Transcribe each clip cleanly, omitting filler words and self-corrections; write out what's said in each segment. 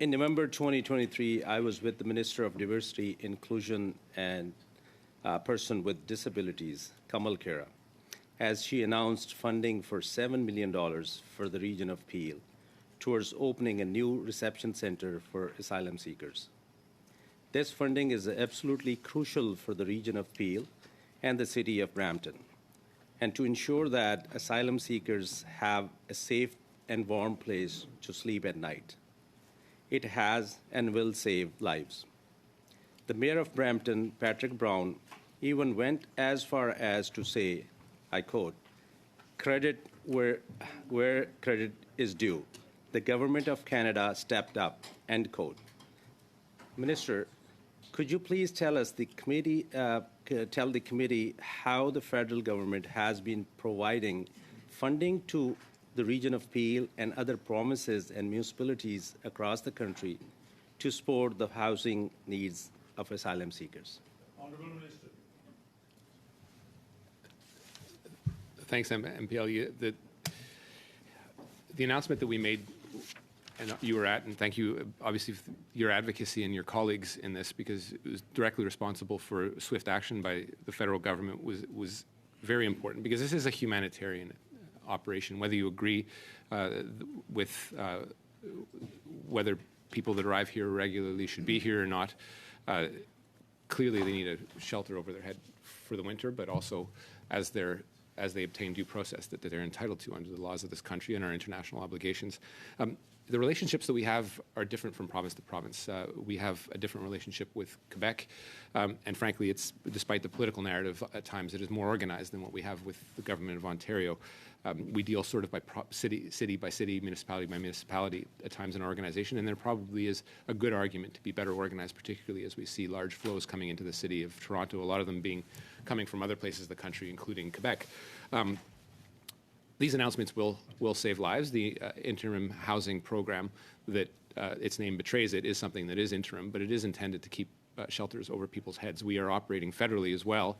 In November 2023, I was with the Minister of Diversity, Inclusion, and Person with Disabilities, Kamal Khera, as she announced funding for $7 million for the region of Peel towards opening a new reception center for asylum seekers. This funding is absolutely crucial for the region of Peel and the city of Brampton, and to ensure that asylum seekers have a safe and warm place to sleep at night. It has and will save lives. The Mayor of Brampton, Patrick Brown, even went as far as to say, I quote, "Credit where credit is due. The government of Canada stepped up," end quote. Minister, could you please tell us the committee how the federal government has been providing funding to the region of Peel and other provinces and municipalities across the country to support the housing needs of asylum seekers? Honourable Minister. Thanks, MPL. The announcement that we made, and you were at, and thank you, obviously, for your advocacy and your colleagues in this, because it was directly responsible for swift action by the federal government, was very important, because this is a humanitarian operation. Whether you agree with whether people that arrive here regularly should be here or not, clearly they need a shelter over their head for the winter, but also as they obtain due process that they're entitled to under the laws of this country and our international obligations. The relationships that we have are different from province to province. We have a different relationship with Quebec, and frankly, it's, despite the political narrative at times, it is more organized than what we have with the government of Ontario. We deal sort of by city by city, municipality by municipality at times in our organization, and there probably is a good argument to be better organized, particularly as we see large flows coming into the city of Toronto, a lot of them coming from other places of the country, including Quebec. These announcements will save lives. The interim housing program that its name betrays it is something that is interim, but it is intended to keep shelters over people's heads. We are operating federally as well,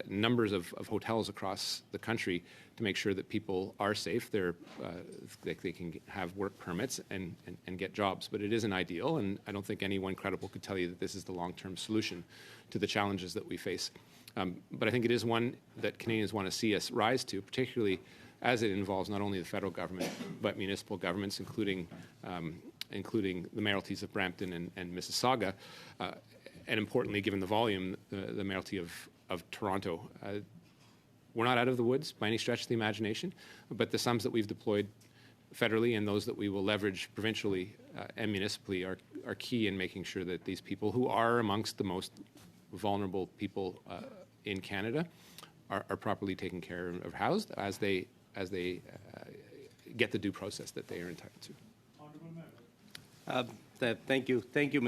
numbers of hotels across the country to make sure that people are safe. They can have work permits and get jobs, but it isn't ideal, and I don't think anyone credible could tell you that this is the long-term solution to the challenges that we face. But I think it is one that Canadians want to see us rise to, particularly as it involves not only the federal government, but municipal governments, including the mayoralties of Brampton and Mississauga, and importantly, given the volume, the mayoralty of Toronto. We're not out of the woods by any stretch of the imagination, but the sums that we've deployed federally and those that we will leverage provincially and municipally are key in making sure that these people, who are amongst the most vulnerable people in Canada, are properly taken care of, housed as they get the due process that they are entitled to. Honourable Member. Thank you,